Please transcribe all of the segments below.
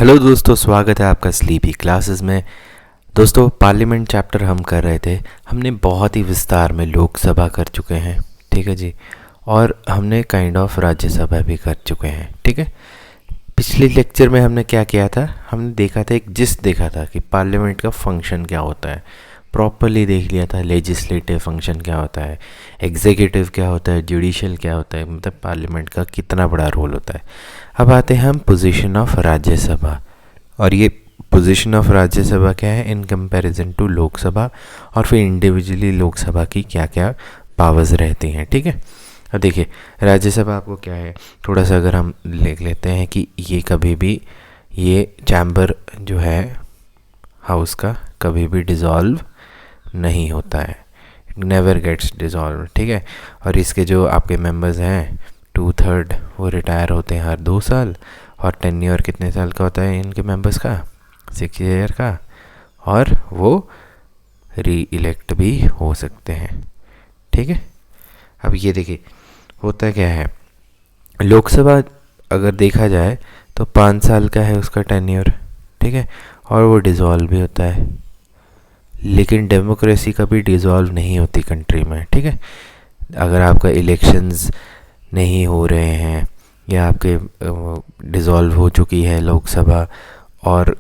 Hello दोस्तों, स्वागत है आपका स्लीपी क्लासेस में। दोस्तों, पार्लियामेंट चैप्टर हम कर रहे थे। हमने बहुत ही विस्तार में लोकसभा कर चुके हैं, ठीक है जी। और हमने काइंड ऑफ राज्यसभा भी कर चुके हैं, ठीक है। पिछले लेक्चर में हमने क्या किया था, हमने देखा था, एक जिस्ट देखा था कि पार्लियामेंट का फंक्शन क्या होता है। प्रॉपरली देख लिया था लेजिस्लेटिव फंक्शन क्या होता है, एग्जीक्यूटिव क्या होता है, जुडिशियल क्या होता है, मतलब पार्लियामेंट का कितना बड़ा रोल होता है। अब आते हैं हम पोजीशन ऑफ राज्यसभा, और ये पोजीशन ऑफ राज्यसभा क्या है इन कंपैरिजन टू लोकसभा, और फिर इंडिविजुअली लोकसभा की क्या क्या पावर्स रहती हैं, ठीक है। अब देखिए, राज्यसभा आपको क्या है, थोड़ा सा अगर हम लिख लेते हैं कि ये कभी भी, ये चैम्बर जो है हाउस का कभी भी डिज़ोल्व नहीं होता है, नेवर गेट्स डिज़ोल्व, ठीक है। और इसके जो आपके मेंबर्स हैं 2/3 वो रिटायर होते हैं हर 2 साल, और टेन्योर कितने साल का होता है इनके मेंबर्स का, 6 ईयर का, और वो री इलेक्ट भी हो सकते हैं, ठीक है। अब ये देखिए होता क्या है, लोकसभा अगर देखा जाए तो 5 साल का है उसका टेन्योर, ठीक है, और वो डिज़ोल्व भी होता है। लेकिन डेमोक्रेसी कभी डिज़ोल्व नहीं होती कंट्री में, ठीक है। अगर आपका इलेक्शंस नहीं हो रहे हैं या आपके डिज़ोल्व हो चुकी है लोकसभा और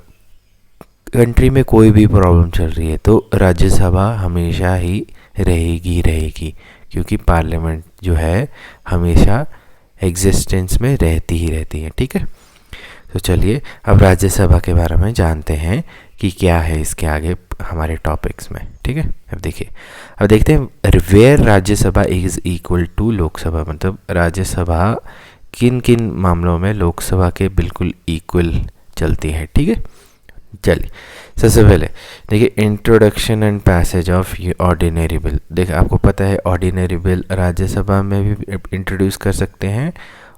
कंट्री में कोई भी प्रॉब्लम चल रही है, तो राज्यसभा हमेशा ही रहेगी, क्योंकि पार्लियामेंट जो है हमेशा एग्जिस्टेंस में रहती ही रहती है, ठीक है। तो चलिए अब राज्यसभा के बारे में जानते हैं कि क्या है इसके आगे हमारे टॉपिक्स में, ठीक है। अब देखिए, अब देखते हैं where Rajya Sabha is equal to Lok Sabha, मतलब राज्यसभा किन किन मामलों में लोकसभा के बिल्कुल इक्वल चलती है, ठीक है। चलिए सबसे पहले देखिए, introduction and passage of ordinary bill. देखिए आपको पता है ऑर्डिनरी बिल राज्यसभा में भी इंट्रोड्यूस कर सकते हैं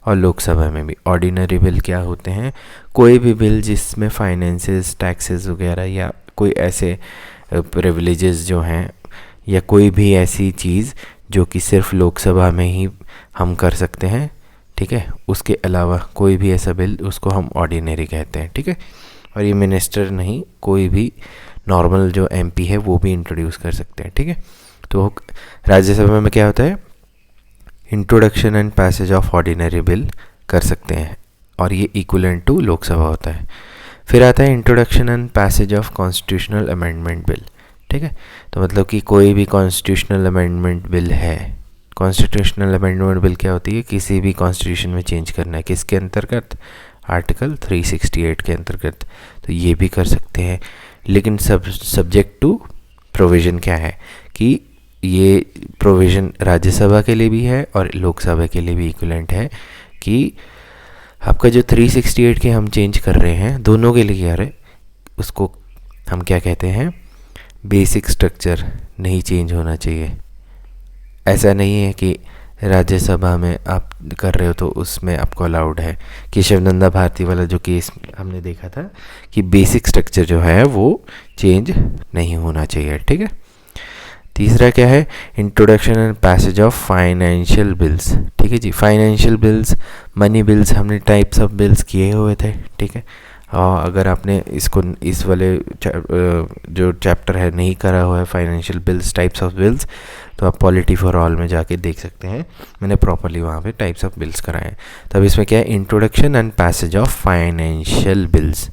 और लोकसभा में भी। ऑर्डिनरी बिल क्या होते हैं, कोई भी बिल जिसमें फाइनेंसेस, टैक्सेस वगैरह या कोई ऐसे प्रिविलेजेस जो हैं, या कोई भी ऐसी चीज़ जो कि सिर्फ लोकसभा में ही हम कर सकते हैं, ठीक है, उसके अलावा कोई भी ऐसा बिल, उसको हम ऑर्डिनरी कहते हैं, ठीक है। और ये मिनिस्टर नहीं, कोई भी नॉर्मल जो एमपी है वो भी इंट्रोड्यूस कर सकते हैं, ठीक है। तो राज्यसभा में क्या होता है, introduction and passage of ordinary bill कर सकते हैं, और ये इक्विवेलेंट टू लोकसभा होता है। फिर आता है introduction and passage of constitutional amendment bill, ठीक है। तो मतलब कि कोई भी कॉन्स्टिट्यूशनल अमेंडमेंट बिल है, कॉन्स्टिट्यूशनल अमेंडमेंट बिल क्या होती है, किसी भी कॉन्स्टिट्यूशन में चेंज करना है, किसके अंतर्गत, आर्टिकल 368 के अंतर्गत, तो ये भी कर सकते हैं। लेकिन सब्जेक्ट टू प्रोविज़न क्या है कि ये प्रोविज़न राज्यसभा के लिए भी है और लोकसभा के लिए भी इक्विवेलेंट है, कि आपका जो 368 के हम चेंज कर रहे हैं दोनों के लिए क्या है, उसको हम क्या कहते हैं, बेसिक स्ट्रक्चर नहीं चेंज होना चाहिए। ऐसा नहीं है कि राज्यसभा में आप कर रहे हो तो उसमें आपको अलाउड है। केशवनंदा भारती वाला जो केस हमने देखा था कि बेसिक स्ट्रक्चर जो है वो चेंज नहीं होना चाहिए, ठीक है। तीसरा क्या है, introduction and passage of financial bills, ठीक है जी। फाइनेंशियल बिल्स, मनी बिल्स हमने टाइप्स ऑफ बिल्स किए हुए थे, ठीक है। और अगर आपने इसको इस वाले जो चैप्टर है नहीं करा हुआ है, financial bills, types of bills, तो आप पॉलिटी फॉर ऑल में जाके देख सकते हैं, मैंने प्रॉपरली वहाँ पे टाइप्स ऑफ बिल्स कराए हैं। तब इसमें क्या है, introduction and passage of financial bills.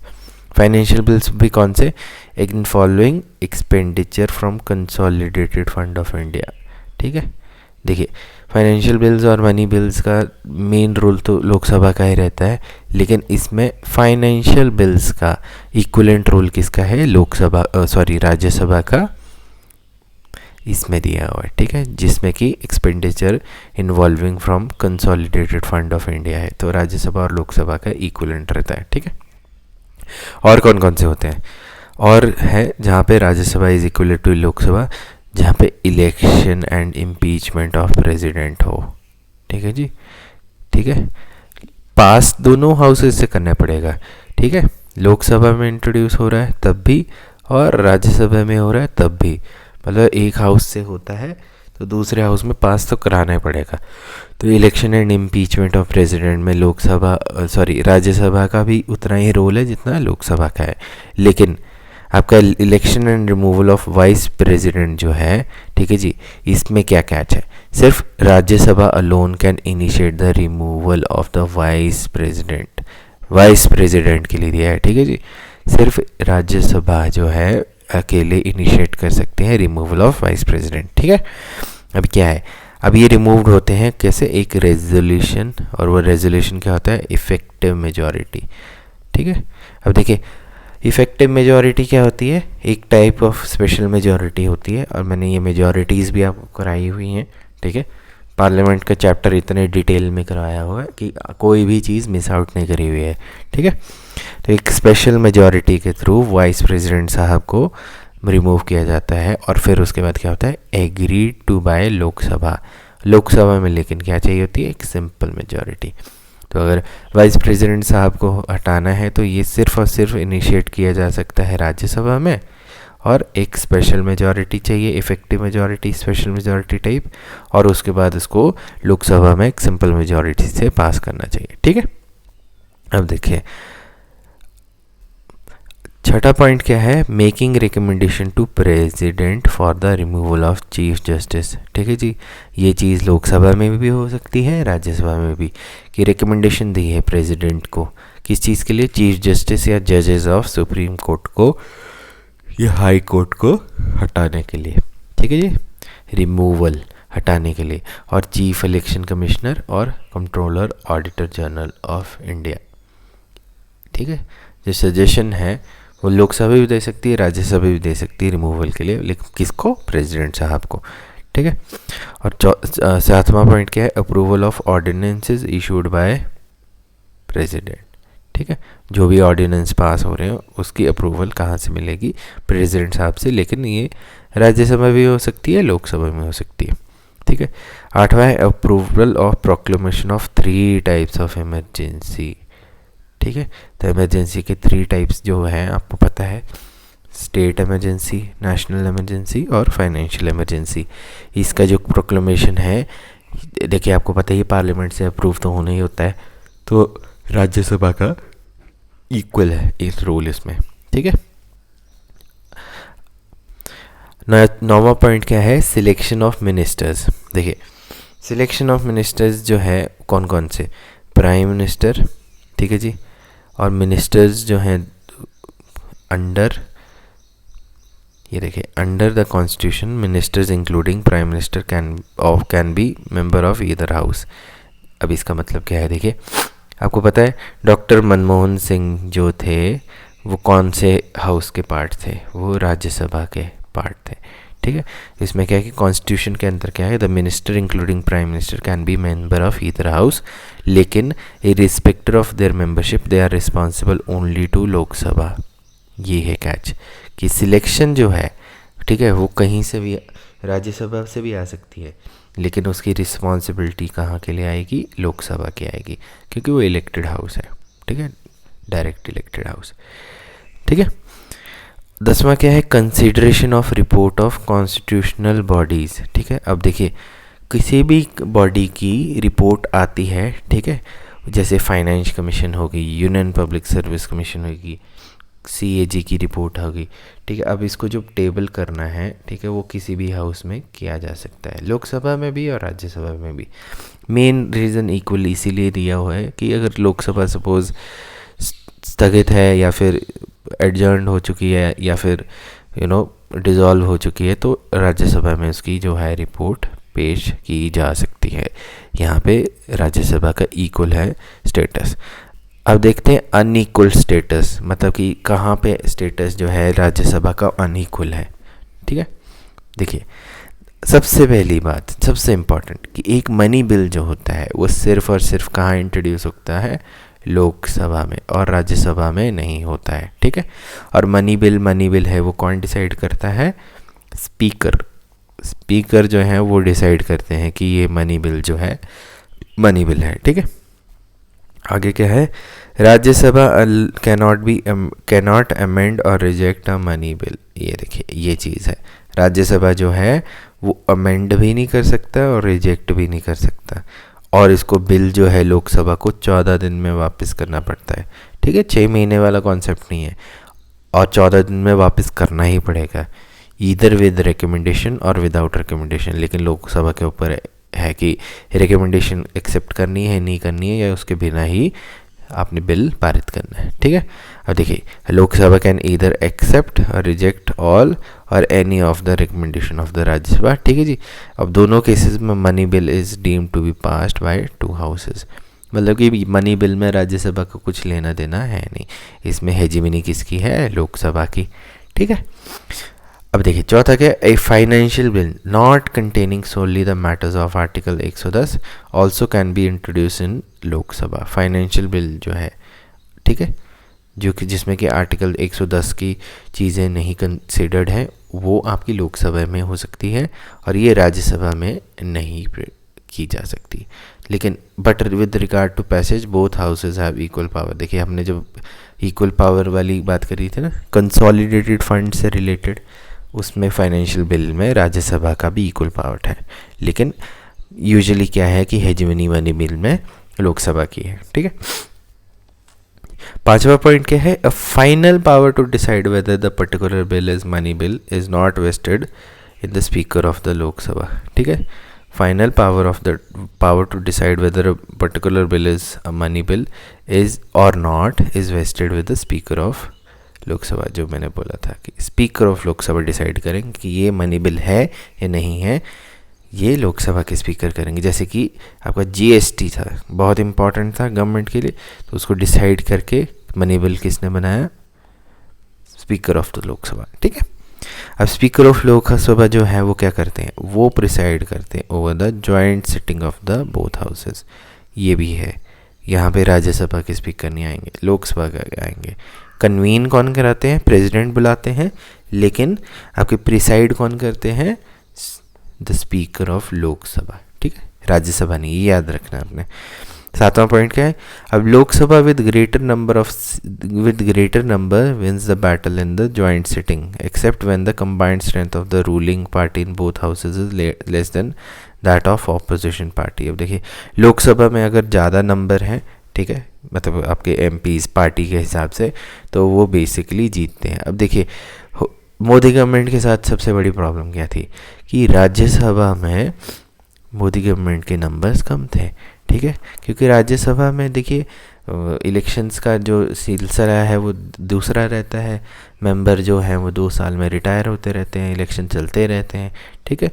Financial bills भी कौन से, in following expenditure from consolidated fund of India, ठीक है। देखिए फाइनेंशियल बिल्स और मनी बिल्स का मेन रोल तो लोकसभा का ही रहता है, लेकिन इसमें फाइनेंशियल बिल्स का इक्विवेलेंट रोल किसका है, लोकसभा राज्यसभा का इसमें दिया हुआ है, ठीक है, जिसमें कि expenditure involving from consolidated fund of India है, तो राज्यसभा और लोकसभा का इक्विवेलेंट रहता है, ठीक है। और कौन कौन से होते हैं, और है जहाँ पे Rajya Sabha is equal to Lok Sabha, जहाँ पे election and impeachment of president हो, ठीक है जी, ठीक है। पास दोनों हाउसेस से करना पड़ेगा, ठीक है। लोकसभा में इंट्रोड्यूस हो रहा है तब भी, और राज्यसभा में हो रहा है तब भी, मतलब एक हाउस से होता है तो दूसरे हाउस में पास तो कराना ही पड़ेगा। तो election and impeachment of president में राज्यसभा का भी उतना ही रोल है जितना लोकसभा का है। लेकिन आपका election and removal of vice president जो है, ठीक है जी, इसमें क्या कैच है, सिर्फ Rajya Sabha alone can initiate the removal of the vice president के लिए दिया है, ठीक है जी। सिर्फ राज्यसभा जो है अकेले इनिशिएट कर सकते हैं रिमूवल ऑफ वाइस प्रेसिडेंट, ठीक है। अब क्या है, अब ये रिमूव्ड होते हैं कैसे, एक रेजोल्यूशन, और वो रेजोल्यूशन क्या होता है, इफेक्टिव मेजॉरिटी, ठीक है। अब देखिए इफेक्टिव मेजॉरिटी क्या होती है, एक टाइप ऑफ स्पेशल मेजॉरिटी होती है, और मैंने ये मेजॉरिटीज़ भी आपको कराई हुई हैं, ठीक है। पार्लियामेंट का चैप्टर इतने डिटेल में करवाया हुआ है कि कोई भी चीज़ मिस आउट नहीं करी हुई है, ठीक है। तो एक स्पेशल मेजॉरिटी के थ्रू वाइस प्रेसिडेंट साहब को रिमूव किया जाता है, और फिर उसके बाद क्या होता है, एग्रीड टू बाय लोकसभा में लेकिन क्या चाहिए होती है, एक सिंपल मेजॉरिटी। तो अगर वाइस प्रेसिडेंट साहब को हटाना है तो ये सिर्फ और सिर्फ इनिशिएट किया जा सकता है राज्यसभा में, और एक स्पेशल मेजॉरिटी चाहिए, effective majority, special majority type, और उसके बाद इसको लोकसभा में एक सिंपल मेजॉरिटी से पास करना चाहिए, ठीक है। अब देखिए छठा पॉइंट क्या है, making recommendation to president for the removal of chief justice, ठीक है जी। ये चीज़ लोकसभा में भी हो सकती है, राज्यसभा में भी, कि रिकमेंडेशन दी है प्रेसिडेंट को किस चीज़ के लिए, चीफ जस्टिस या जजेस ऑफ सुप्रीम कोर्ट को या हाई कोर्ट को हटाने के लिए, ठीक है जी, रिमूवल हटाने के लिए, और चीफ इलेक्शन कमिश्नर और controller auditor general of India, ठीक है। जो सजेशन है वो लोकसभा भी दे सकती है, राज्यसभा भी दे सकती है रिमूवल के लिए, लेकिन किसको, प्रेसिडेंट साहब को, ठीक है। और सातवां पॉइंट क्या है, approval of ordinances issued by president, ठीक है। जो भी ऑर्डिनेंस पास हो रहे हैं उसकी अप्रूवल कहाँ से मिलेगी, प्रेसिडेंट साहब से, लेकिन ये राज्यसभा भी हो सकती है, लोकसभा में हो सकती है, ठीक है। आठवां है approval of proclamation of 3 types of emergency, ठीक है। तो इमरजेंसी के 3 टाइप्स जो हैं आपको पता है, स्टेट इमरजेंसी, नेशनल इमरजेंसी और फाइनेंशियल इमरजेंसी। इसका जो प्रोक्लेमेशन है, देखिए आपको पता ही पार्लियामेंट से अप्रूव तो होना ही होता है, तो राज्यसभा का इक्वल है इस रोल इसमें, ठीक है। 9वां पॉइंट क्या है, सिलेक्शन ऑफ मिनिस्टर्स। देखिए सिलेक्शन ऑफ मिनिस्टर्स जो है कौन कौन से, प्राइम मिनिस्टर, ठीक है जी, और मिनिस्टर्स जो हैं अंडर, ये देखिए under the constitution ministers including prime minister can be member of either house. अब इसका मतलब क्या है, देखिए आपको पता है डॉक्टर मनमोहन सिंह जो थे वो कौन से हाउस के पार्ट थे, वो राज्यसभा के पार्ट थे, ठीक है। इसमें क्या है कि कॉन्स्टिट्यूशन के अंदर क्या है, the minister including prime minister can be member of either house, लेकिन irrespective of their membership they are responsible only to Lok Sabha. ये है कैच कि सिलेक्शन जो है, ठीक है, वो कहीं से भी, राज्यसभा से भी आ सकती है, लेकिन उसकी रिस्पॉन्सिबिलिटी कहाँ के लिए आएगी, लोकसभा की आएगी, क्योंकि वो इलेक्टेड हाउस है, ठीक है, डायरेक्ट इलेक्टेड हाउस, ठीक है। 10वां क्या है, consideration of report of constitutional bodies, ठीक है। अब देखिए किसी भी बॉडी की रिपोर्ट आती है, ठीक है, जैसे फाइनेंस कमीशन होगी, यूनियन पब्लिक सर्विस कमीशन होगी, CAG की रिपोर्ट होगी, ठीक है। अब इसको जो टेबल करना है, ठीक है, वो किसी भी हाउस में किया जा सकता है, लोकसभा में भी और राज्यसभा में भी। मेन रीज़न इक्वल इसीलिए दिया हुआ है कि अगर लोकसभा सपोज़ स्थगित है या फिर एडजर्न हो चुकी है या फिर डिज़ोल्व हो चुकी है, तो राज्यसभा में उसकी जो है रिपोर्ट पेश की जा सकती है। यहाँ पे राज्यसभा का इक्वल है स्टेटस। अब देखते हैं अनइक्वल स्टेटस, मतलब कि कहाँ पे स्टेटस जो है राज्यसभा का अनइक्वल है, ठीक है। देखिए सबसे पहली बात, सबसे इम्पॉर्टेंट, कि एक मनी बिल जो होता है वो सिर्फ और सिर्फ कहाँ इंट्रोड्यूस होता है, लोकसभा में, और राज्यसभा में नहीं होता है, ठीक है। और मनी बिल है वो कौन डिसाइड करता है, स्पीकर जो है वो डिसाइड करते हैं कि ये मनी बिल जो है मनी बिल है, ठीक है। आगे क्या है, राज्यसभा कैनॉट अमेंड और रिजेक्ट अ मनी बिल। ये देखिए ये चीज़ है, राज्यसभा जो है वो अमेंड भी नहीं कर सकता और रिजेक्ट भी नहीं कर सकता, और इसको बिल जो है लोकसभा को 14 दिन में वापस करना पड़ता है। ठीक है, 6 महीने वाला कॉन्सेप्ट नहीं है, और 14 दिन में वापस करना ही पड़ेगा, ईदर विद रिकमेंडेशन और विदाउट रिकमेंडेशन। लेकिन लोकसभा के ऊपर है कि रिकमेंडेशन एक्सेप्ट करनी है नहीं करनी है, या उसके बिना ही आपने बिल पारित करना है। ठीक है, अब देखिए लोकसभा कैन ईदर एक्सेप्ट और रिजेक्ट ऑल और any of the recommendation of the Rajya Sabha. ठीक है जी। अब दोनों केसेस में money bill is deemed to be passed by 2 houses, मतलब कि मनी बिल में राज्यसभा को कुछ लेना देना है नहीं, इसमें हेजिमनी किसकी है, लोकसभा की। ठीक है, अब देखिए चौथा क्या, a financial bill not containing सोनली the matters of article 110 also can be introduce in Lok Sabha. Financial bill जो है, ठीक है, जो कि जिसमें कि आर्टिकल 110 की चीज़ें नहीं कंसिडर्ड हैं, वो आपकी लोकसभा में हो सकती है और ये राज्यसभा में नहीं की जा सकती। लेकिन but with regard to passage both houses have equal power. देखिए हमने जब इक्वल पावर वाली बात करी थी ना, कंसोलिडेटेड फंड से रिलेटेड, उसमें फाइनेंशियल बिल में राज्यसभा का भी इक्वल पावर है। लेकिन यूजुअली क्या है कि हेजिमनी मनी बिल में लोकसभा की है। ठीक है, पांचवा पॉइंट क्या है, a final power to decide whether the particular bill is money bill is not wasted in the speaker of the Lok Sabha. ठीक है, final power to decide whether a particular bill is a money bill is और not is wasted with the speaker of Lok Sabha. जो मैंने बोला था कि speaker of Lok Sabha decide करेंगे कि ये मनी बिल है या नहीं है, ये लोकसभा के स्पीकर करेंगे। जैसे कि आपका जीएसटी था, बहुत इंपॉर्टेंट था गवर्नमेंट के लिए, तो उसको डिसाइड करके मनी बिल किसने बनाया, स्पीकर ऑफ द लोकसभा। ठीक है, अब स्पीकर ऑफ लोकसभा जो है वो क्या करते हैं, वो प्रिसाइड करते हैं over the joint sitting of the both houses. ये भी है, यहाँ पे राज्यसभा के स्पीकर नहीं आएंगे, लोकसभा के आएंगे। कन्वीन कौन कराते हैं, प्रेसिडेंट बुलाते हैं, लेकिन आपके प्रिसाइड कौन करते हैं, द स्पीकर ऑफ लोकसभा। ठीक है, राज्यसभा नहीं, ये याद रखना आपने। सातवां पॉइंट क्या है, अब Lok Sabha with greater number wins the battle in the joint sitting except when the combined strength of the ruling party in both houses is less than that of opposition party. अब देखिए लोकसभा में अगर ज़्यादा नंबर हैं, ठीक है, मतलब आपके एमपीज पार्टी के हिसाब से, तो वो बेसिकली जीतते हैं। अब देखिए मोदी गवर्नमेंट के साथ सबसे बड़ी प्रॉब्लम क्या थी कि राज्यसभा में मोदी गवर्नमेंट के नंबर्स कम थे। ठीक है, क्योंकि राज्यसभा में देखिए इलेक्शंस का जो सिलसिला है वो दूसरा रहता है, मेंबर जो हैं वो 2 साल में रिटायर होते रहते हैं, इलेक्शन चलते रहते हैं। ठीक है,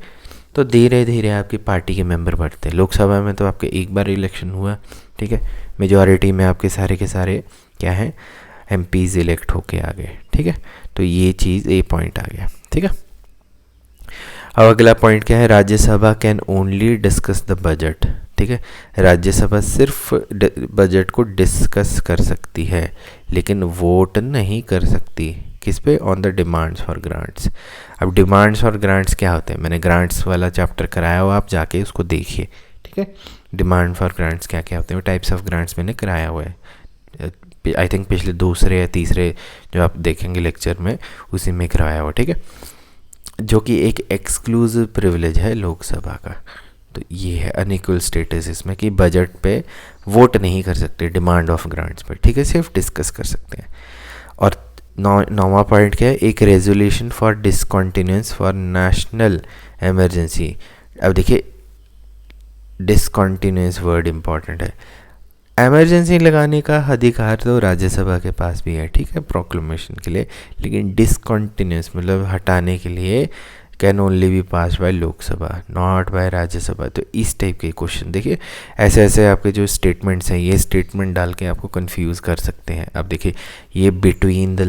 तो धीरे धीरे आपकी पार्टी के मेंबर बढ़ते हैं। लोकसभा में तो आपके एक बार इलेक्शन हुआ, ठीक है, मेजॉरिटी में आपके सारे के सारे क्या हैं, एमपीज इलेक्ट होके आ गए। ठीक है, तो ये चीज़ ए पॉइंट आ गया। ठीक है, अब अगला पॉइंट क्या है, Rajya Sabha can only discuss the budget. ठीक है, राज्यसभा सिर्फ बजट को डिस्कस कर सकती है, लेकिन वोट नहीं कर सकती। किस पे, on the demands for grants. अब डिमांड्स फॉर ग्रांट्स क्या होते हैं, मैंने ग्रांट्स वाला चैप्टर कराया हुआ, आप जाके उसको देखिए। ठीक है, डिमांड फॉर ग्रांट्स क्या क्या होते हैं, टाइप्स ऑफ ग्रांट्स मैंने कराया हुआ है, आई थिंक पिछले दूसरे या तीसरे जो आप देखेंगे लेक्चर में, उसी में करवाया हुआ। ठीक है, जो कि एक एक्सक्लूसिव प्रिविलेज है लोकसभा का। तो ये है अनइक्वल स्टेटस इसमें कि बजट पे वोट नहीं कर सकते, डिमांड ऑफ ग्रांट्स पे। ठीक है, सिर्फ डिस्कस कर सकते हैं। और नौवां पॉइंट क्या है, एक resolution for discontinuance for national emergency. अब देखिए डिसकॉन्टिन्यूंस वर्ड इंपॉर्टेंट है, एमरजेंसी लगाने का अधिकार तो राज्यसभा के पास भी है, ठीक है, प्रोक्लेमेशन के लिए, लेकिन डिसकॉन्टिन्यूस मतलब हटाने के लिए can only be pass by Lok Sabha, not by Rajya Sabha. तो इस टाइप के क्वेश्चन देखिए, ऐसे ऐसे आपके जो स्टेटमेंट्स हैं, ये स्टेटमेंट डाल के आपको कंफ्यूज कर सकते हैं। अब देखिए ये बिटवीन द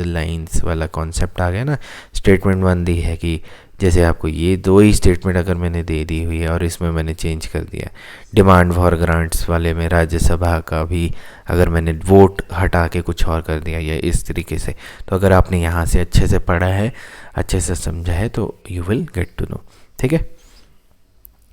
लाइंस वाला कॉन्सेप्ट आ गया ना। स्टेटमेंट 1 दी है कि जैसे आपको ये 2 ही स्टेटमेंट अगर मैंने दे दी हुई है और इसमें मैंने चेंज कर दिया, डिमांड फॉर ग्रांट्स वाले में राज्यसभा का भी अगर मैंने वोट हटा के कुछ और कर दिया या इस तरीके से, तो अगर आपने यहाँ से अच्छे से पढ़ा है, अच्छे से समझा है, तो you will get to know. ठीक है,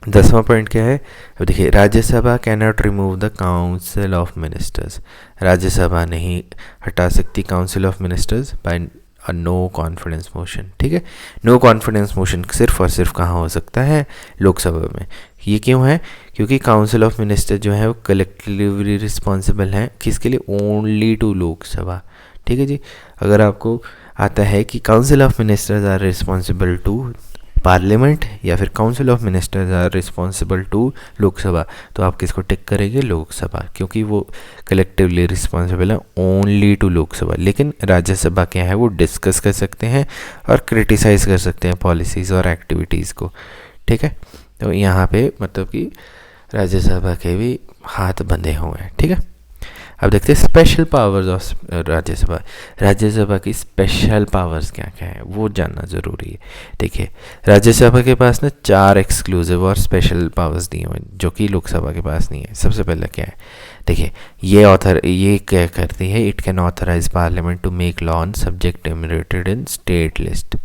10वां पॉइंट क्या है, अब देखिए Rajya Sabha can not remove the council of ministers. Rajya Sabha नहीं हटा सकती council of ministers by no confidence motion, ठीक है। नो कॉन्फिडेंस मोशन सिर्फ और सिर्फ कहाँ हो सकता है, लोकसभा में। ये क्यों है, क्योंकि काउंसिल ऑफ मिनिस्टर जो है वो कलेक्टिवली रिस्पॉन्सिबल है किसके लिए, ओनली टू लोकसभा, ठीक है जी। अगर आपको आता है कि council of ministers are responsible to parliament या फिर council of ministers are responsible to Lok Sabha, तो आप किसको टिक करेंगे, लोकसभा, क्योंकि वो कलेक्टिवली रिस्पॉन्सिबल है ओनली टू लोकसभा। लेकिन राज्यसभा क्या है, वो डिस्कस कर सकते हैं और क्रिटिसाइज़ कर सकते हैं पॉलिसीज़ और एक्टिविटीज़ को, ठीक है। तो यहाँ पे मतलब कि राज्यसभा के भी हाथ बंधे हुए हैं, ठीक है। अब देखते हैं special powers of Rajya Sabha. Rajya Sabha की स्पेशल पावर्स क्या क्या है वो जानना ज़रूरी है। देखिए राज्यसभा के पास ना 4 एक्सक्लूसिव और स्पेशल पावर्स दी हुई हैं जो कि लोकसभा के पास नहीं है। सबसे पहले क्या है, देखिए ये क्या करती है, it can authorise parliament to make law on subject enumerated in state list,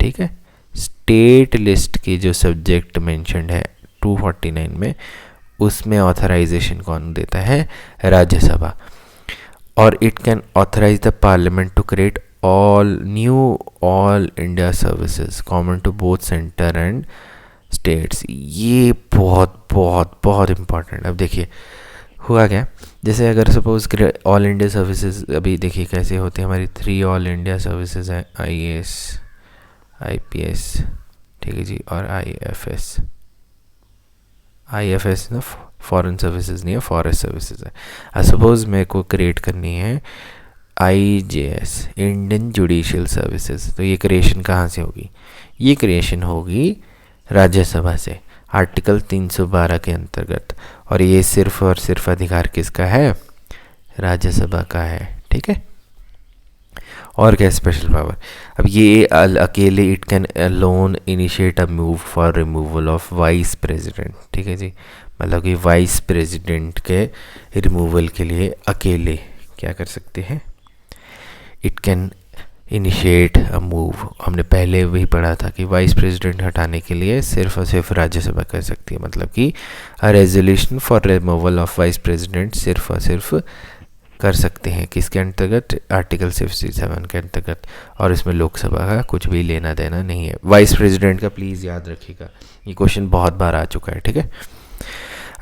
ठीक है। स्टेट लिस्ट की जो सब्जेक्ट मेंशन्ड है 249 में, उसमें ऑथराइजेशन कौन देता है, राज्यसभा। और it can authorise the parliament to create all India services common to both centre and states. ये बहुत बहुत बहुत इंपॉर्टेंट। अब देखिए हुआ क्या, जैसे अगर सपोज ऑल इंडिया सर्विसेज, अभी देखिए कैसे होते हैं, हमारी 3 ऑल इंडिया सर्विसेज हैं, IAS, IPS, ठीक है जी, और IFS ना फॉरेन सर्विसेज नहीं है, फॉरेस्ट सर्विसेज है। सपोज मेरे को क्रिएट करनी है IJS, इंडियन जुडिशियल सर्विसेज, तो ये क्रिएशन कहाँ से होगी, ये क्रिएशन होगी राज्यसभा से, आर्टिकल 312 के अंतर्गत। और ये सिर्फ और सिर्फ अधिकार किसका है, राज्यसभा का है, ठीक है। और क्या स्पेशल पावर, अब ये अकेले it can alone initiate a move for removal of vice president, ठीक है जी। मतलब कि वाइस प्रेसिडेंट के रिमूवल के लिए अकेले क्या कर सकते हैं, it can initiate a move. हमने पहले भी पढ़ा था कि वाइस प्रेसिडेंट हटाने के लिए सिर्फ और सिर्फ राज्यसभा कर सकती है। मतलब कि a resolution for removal of vice president सिर्फ और सिर्फ कर सकते हैं किसके अंतर्गत, आर्टिकल 67 के अंतर्गत। और इसमें लोकसभा का कुछ भी लेना देना नहीं है। वाइस प्रेसिडेंट का प्लीज़ याद रखिएगा, ये क्वेश्चन बहुत बार आ चुका है, ठीक है।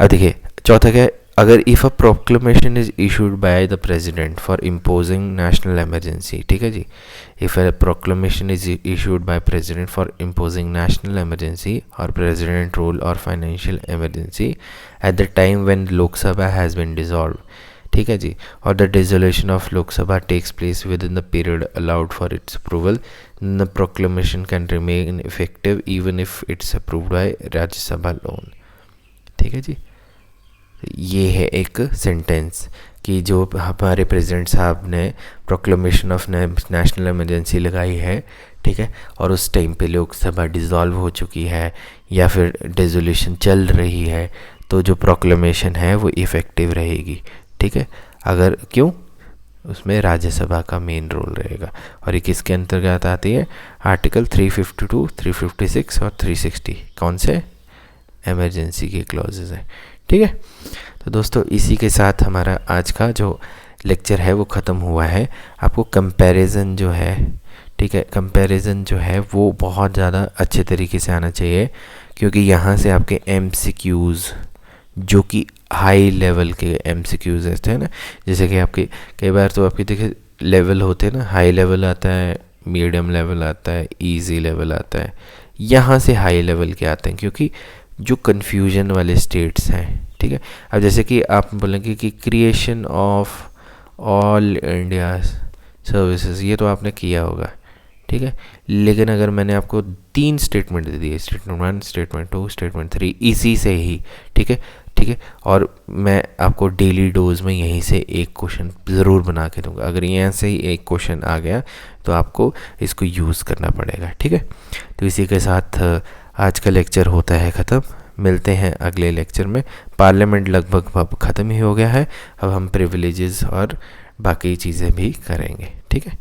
अब देखिए चौथा क्या है, अगर if a proclamation is issued by the president for imposing national emergency, ठीक है जी, if a proclamation is issued by president for imposing national emergency और प्रेसिडेंट रूल और financial emergency at the time when Lok Sabha has been dissolve, ठीक है जी, और the dissolution of Lok Sabha takes place with in the period allowed for its approval, the proclamation can remain effective even if it's approved by Rajya Sabha loan, ठीक है जी। ये है एक sentence कि जो हमारे प्रेसिडेंट साहब ने प्रोक्लेमेशन ऑफ नेशनल इमरजेंसी लगाई है, ठीक है, और उस टाइम पे लोकसभा डिसॉल्व हो चुकी है या फिर डिसोल्यूशन चल रही है, तो जो प्रोक्लेमेशन है वो इफ़ेक्टिव रहेगी, ठीक है। अगर क्यों, उसमें राज्यसभा का मेन रोल रहेगा। और ये किसके अंतर्गत आती है, आर्टिकल 352, 356 और 360, कौन से, इमरजेंसी के क्लॉजेज हैं, ठीक है। तो दोस्तों इसी के साथ हमारा आज का जो लेक्चर है वो ख़त्म हुआ है। आपको कंपैरिजन जो है, ठीक है, कंपैरिजन जो है वो बहुत ज़्यादा अच्छे तरीके से आना चाहिए, क्योंकि यहाँ से आपके MCQs जो कि हाई लेवल के MCQs रहते हैं ना, जैसे कि आपके कई बार तो आपके देखिए लेवल होते हैं ना, हाई लेवल आता है, मीडियम लेवल आता है, इजी लेवल आता है, यहाँ से हाई लेवल के आते हैं क्योंकि जो कन्फ्यूजन वाले स्टेट्स हैं, ठीक है। अब जैसे कि आप बोलेंगे कि creation of all India services, ये तो आपने किया होगा, ठीक है। लेकिन अगर मैंने आपको 3 स्टेटमेंट दे दिए, स्टेटमेंट 1, स्टेटमेंट 2, स्टेटमेंट 3, इसी से ही, ठीक है, ठीक है, और मैं आपको डेली डोज में यहीं से एक क्वेश्चन ज़रूर बना के दूंगा। अगर यहाँ से ही एक क्वेश्चन आ गया तो आपको इसको यूज़ करना पड़ेगा, ठीक है। तो इसी के साथ आज का लेक्चर होता है ख़त्म। मिलते हैं अगले लेक्चर में। पार्लियामेंट लगभग अब ख़त्म ही हो गया है, अब हम प्रिविलेजेस और बाकी चीज़ें भी करेंगे, ठीक है।